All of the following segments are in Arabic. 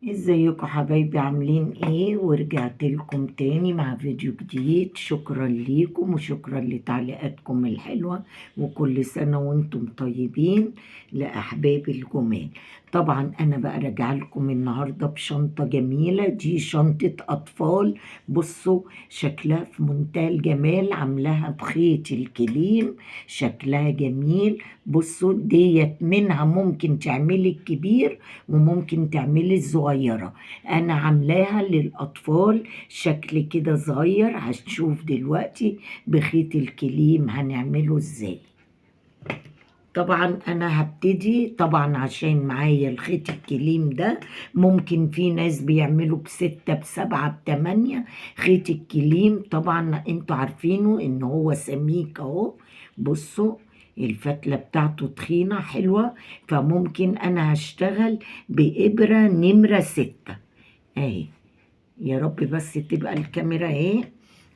ازيكم حبايبي، عاملين ايه؟ ورجعت لكم تاني مع فيديو جديد. شكرا ليكم وشكرا لتعليقاتكم الحلوة، وكل سنة وانتم طيبين لأحبابي الجمال. طبعا انا بقى راجعه لكم النهاردة بشنطة جميلة. دي شنطة اطفال، بصوا شكلها في منتهى الجمال، عاملاها بخيط الكليم، شكلها جميل. بصوا ديت منها ممكن تعملي الكبير وممكن تعملي الصغيرة. أنا عاملاها للأطفال شكل كده صغير، هنشوف دلوقتي بخيط الكليم هنعمله ازاي. طبعا انا هبتدي طبعا عشان معايا الخيط الكليم ده. ممكن في ناس بيعملوا ب6 ب7 ب8. خيط الكليم طبعا انتوا عارفينه ان هو سميك اهو. بصوا الفتلة بتاعته تخينة حلوة، فممكن انا هشتغل بإبرة نمرة 6 اهي. يا رب بس تبقى الكاميرا اهي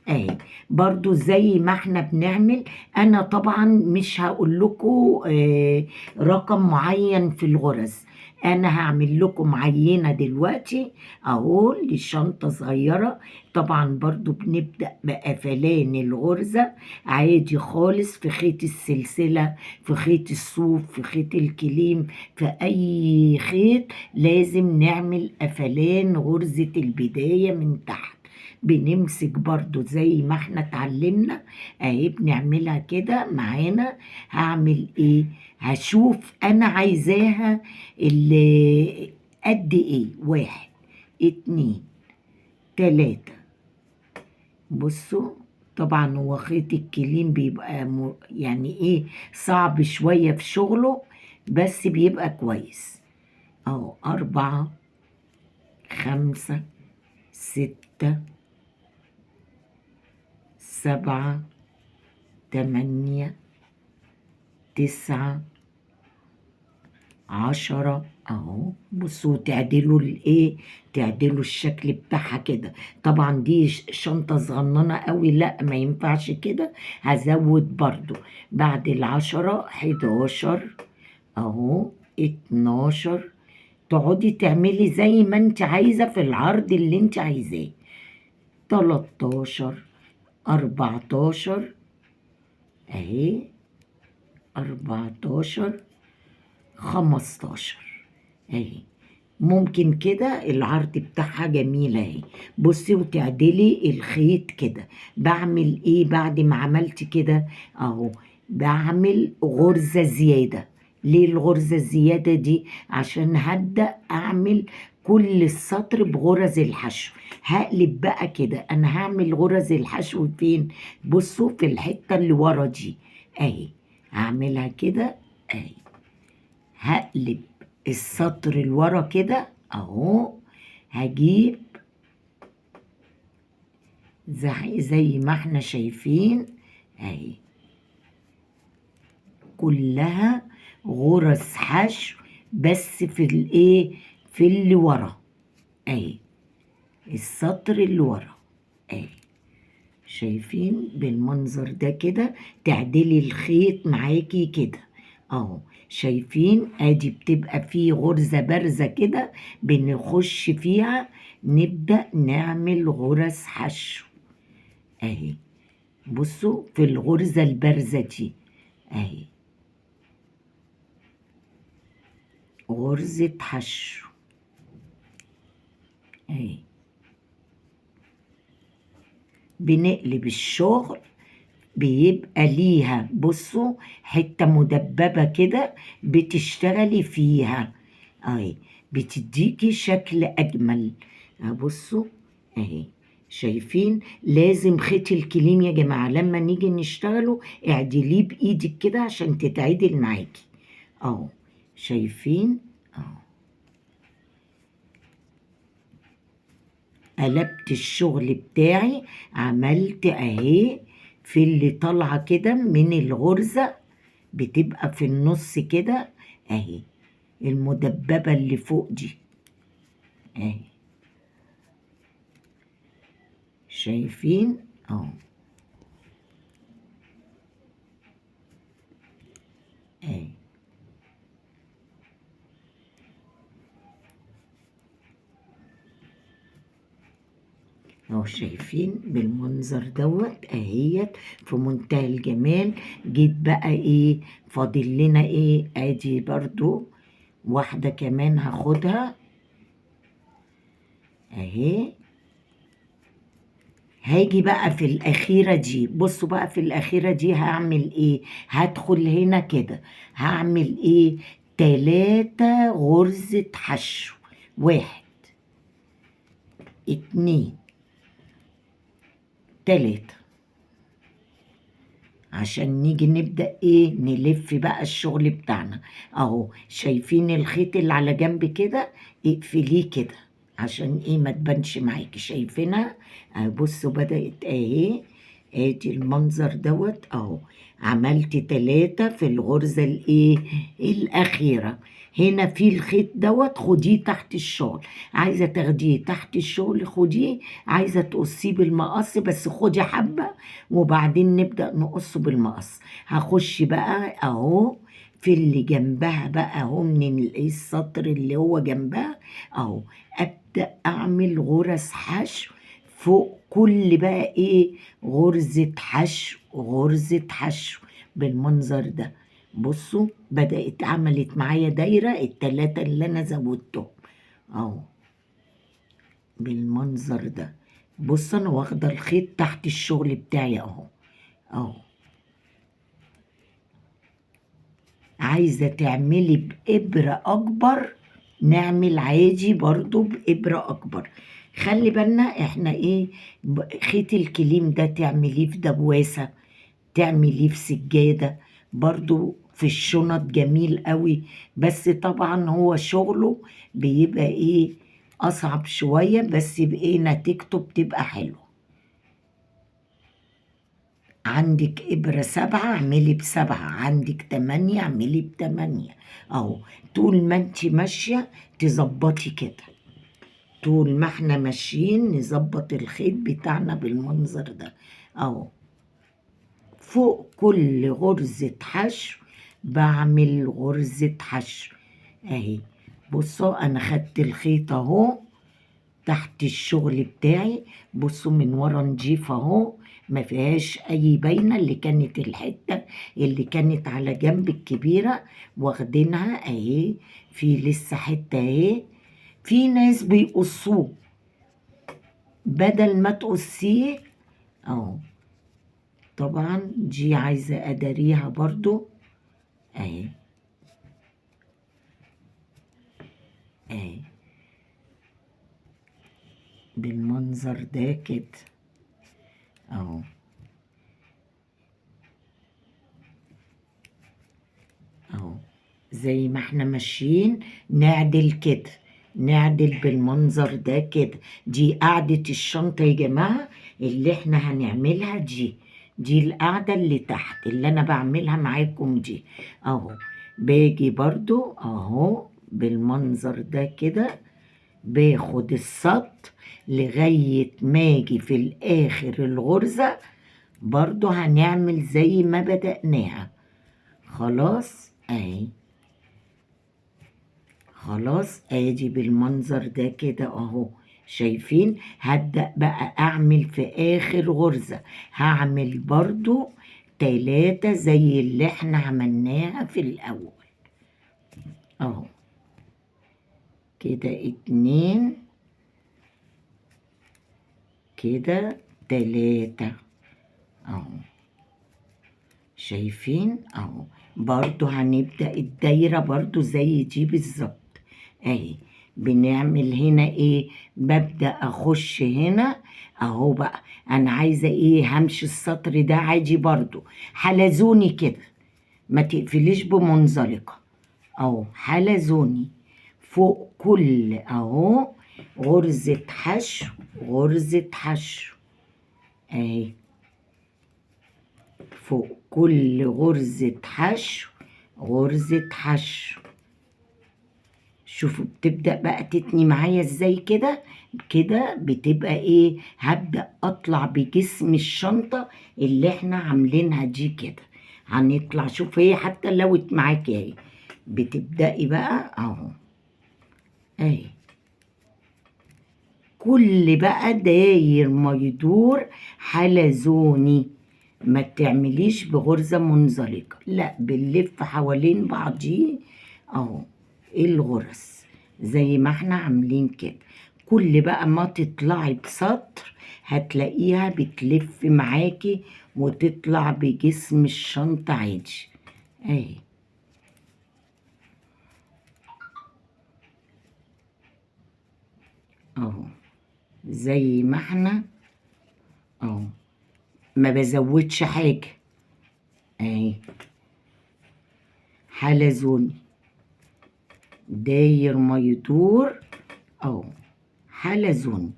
اهي. برضو زي ما احنا بنعمل. انا طبعا مش هقول لكم رقم معين في الغرز. انا هعمل لكم عينة دلوقتي اهو لشنطة صغيرة. طبعا برضو بنبدأ بقفلان الغرزة عادي خالص، في خيط السلسلة، في خيط الصوف، في خيط الكليم، في اي خيط لازم نعمل قفلان غرزة البداية من تحت. بنمسك برضو زي ما احنا اتعلمنا اهي، بنعملها كده معانا. هعمل ايه؟ هشوف انا عايزاها اللي قد ايه، 1 2 3. بصوا طبعا هو خيط الكليم بيبقى يعني ايه، صعب شوية في شغله، بس بيبقى كويس اهو. 4 5 6 7 8 9 10 اهو. بصوا تعدلوا الايه، تعدلوا الشكل بتاعها كده. طبعا دي شنطة صغننة قوي، لا ما ينفعش كده. هزود برضو بعد 10 11 اهو، 12. تقعدي تعملي زي ما انت عايزة في العرض اللي انت عايزاه. 13 14 اهي، 14 15 اهي. ممكن كده العرض بتاعها جميل اهي. بصي وتعدلي الخيط كده. بعمل ايه بعد ما عملت كده اهو؟ بعمل غرزة زيادة. ليه الغرزة الزيادة دي؟ عشان هبدأ اعمل كل السطر بغرز الحشو. هقلب بقى كده، انا هعمل غرز الحشو فين؟ بصوا في الحتة اللي ورا دي اهي. هعملها كده اهي. هقلب السطر اللي ورا كده اهو. هجيب زي ما احنا شايفين اهي، كلها غرز حشو، بس في الايه، في اللي ورا اهي، السطر اللي ورا اهي. شايفين بالمنظر ده كده؟ تعدلي الخيط معاكي كده اهو. شايفين ادي بتبقى فيه غرزة بارزة كده، بنخش فيها نبدأ نعمل غرز حشو اهي. بصوا في الغرزة البارزة دي اهي، غرزة حشو اهي. بنقلب الشغل بيبقى ليها بصوا حتة مدببة كده بتشتغلي فيها اهي، بتديكي شكل اجمل. بصوا اهي. شايفين؟ لازم خيط الكليم يا جماعة لما نيجي نشتغله اعدليه بايدك كده عشان تتعدل معاكي اهو. شايفين اهو؟ قلبت الشغل بتاعي، عملت اهي في اللي طالعه كده من الغرزه، بتبقى في النص كده اهي، المدببه اللي فوق دي اهي. شايفين اهو اهي. اهو شايفين بالمنظر دوت اهيت في منتهى الجمال. جيت بقى ايه فاضل لنا ايه؟ ادي برضو واحدة كمان هاخدها اهي. هاجي بقى في الأخيرة دي، بصوا بقى في الأخيرة دي هعمل ايه؟ هدخل هنا كده هعمل ايه؟ 3 غرزة حشو. 1 2 3 عشان نيجي نبدأ ايه نلف بقى الشغل بتاعنا. اهو شايفين الخيط اللي على جنب كده؟ اقفليه كده عشان ايه ما تبانش معاكي. شايفينها اهي؟ بصوا بدأت اهي. ادي المنظر دوت اهو. عملت 3 في الغرزة الايه الأخيرة. هنا في الخيط دوت خديه تحت الشغل. عايزة تاخديه تحت الشغل خديه، عايزة تقصيه بالمقص بس خدي حبة وبعدين نبدأ نقصه بالمقص. هخش بقى اهو في اللي جنبها بقى اهو من السطر اللي هو جنبها اهو. ابدأ اعمل غرز حشو فوق كل بقى ايه غرزة حشو غرزة حشو بالمنظر ده. بصوا بدأت عملت معايا دايرة ال3 اللي انا زودتهم اهو بالمنظر ده. بص انا واخده الخيط تحت الشغل بتاعي اهو اهو. عايزه تعملي بإبرة اكبر نعمل عادي برضو بإبرة اكبر. خلي بالنا احنا ايه خيط الكليم ده تعمليه في دبواسة، تعمليه في سجادة، برضو في الشنط جميل قوي. بس طبعا هو شغله بيبقى ايه اصعب شوية بس بايه نتيجته بتبقى حلوة. عندك إبرة 7 اعملي ب7، عندك 8 اعملي ب8 اهو. طول ما انت ماشية تظبطي كده، طول ما احنا ماشيين نظبط الخيط بتاعنا بالمنظر ده اهو. فوق كل غرزة حشو بعمل غرزة حشو اهي. بصوا انا خدت الخيط اهو تحت الشغل بتاعي. بصوا من ورا نجيف اهو ما فيهاش اي باينه. اللي كانت الحته اللي كانت على جنب الكبيره واخدينها اهي، في لسه حته اهي. في ناس بيقصوه بدل ما تقصيه اهو. طبعا دي عايزه اداريها برضو اهي اهي بالمنظر ده كده اهو اهو. زي ما احنا ماشيين نعدل كده، نعدل بالمنظر ده كده. دي قاعدة الشنطة يا جماعة اللي احنا هنعملها دي القاعدة اللي تحت اللي انا بعملها معاكم دي اهو. باجي برضو اهو بالمنظر ده كده، باخد السط لغاية ما اجي في الاخر الغرزة برضو هنعمل زي ما بدأناها. خلاص اهي. خلاص ادي بالمنظر ده كده اهو. شايفين؟ هبدأ بقى اعمل في اخر غرزة هعمل برضو 3 زي اللي احنا عملناها في الاول اهو كده. 2 كده 3 اهو. شايفين اهو؟ برضو هنبدأ الدايرة برضو زي دي بالظبط اهي. بنعمل هنا ايه؟ ببدأ اخش هنا اهو. بقى انا عايزة ايه؟ همشي السطر ده عادي برضو حلزوني كده، ما تقفليش بمنزلقة اهو. حلزوني فوق كل اهو غرزة حشو غرزة حشو اهي. فوق كل غرزة حشو غرزة حشو. شوفوا بتبدأ بقى تتني معايا ازاي كده كده بتبقى ايه. هبدأ اطلع بجسم الشنطة اللي احنا عاملينها دي كده. هنطلع شوف هي حتى لوت معاكي اهي. بتبدأي بقى اهو اهي كل بقى داير ما يدور حلزوني، ما تعمليش بغرزة منزلقة، لا بنلف حوالين بعضيه اهو الغرز زي ما احنا عاملين كده. كل بقى ما تطلعي بسطر هتلاقيها بتلف معاكي وتطلع بجسم الشنطة عادي اهي اهو زي ما احنا اهو، ما بزودش حاجة اهي حلزوني داير ما يدور اهو حلزوني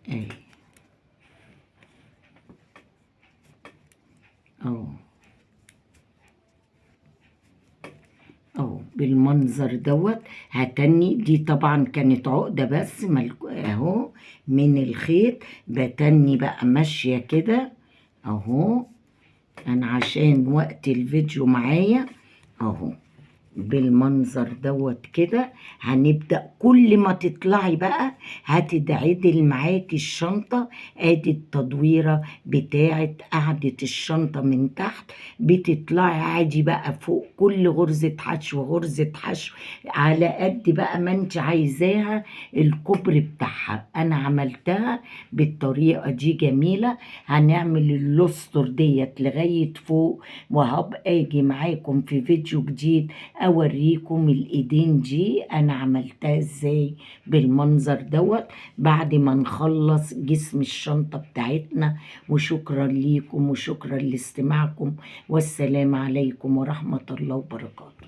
اهي اهو اهو بالمنظر دوت. هتني دي طبعا كانت عقدة بس اهو من الخيط، بتني بقى ماشية كده اهو، انا عشان وقت الفيديو معايا اهو بالمنظر دوت كده. هنبدأ كل ما تطلعي بقى هتتعدل معاكي الشنطة. ادي التدويرة بتاعت قاعدة الشنطة من تحت، بتطلعي عادي بقى فوق كل غرزة حشو غرزة حشو على قد بقى ما انت عايزاها الكبر بتاعها. انا عملتها بالطريقة دي جميلة. هنعمل اللوستر ديت لغاية فوق، وهبقى اجي معاكم في فيديو جديد اوريكم الايدين دي انا عملتها ازاي بالمنظر دوت بعد ما نخلص جسم الشنطة بتاعتنا. وشكرا ليكم وشكرا لاستماعكم، والسلام عليكم ورحمة الله وبركاته.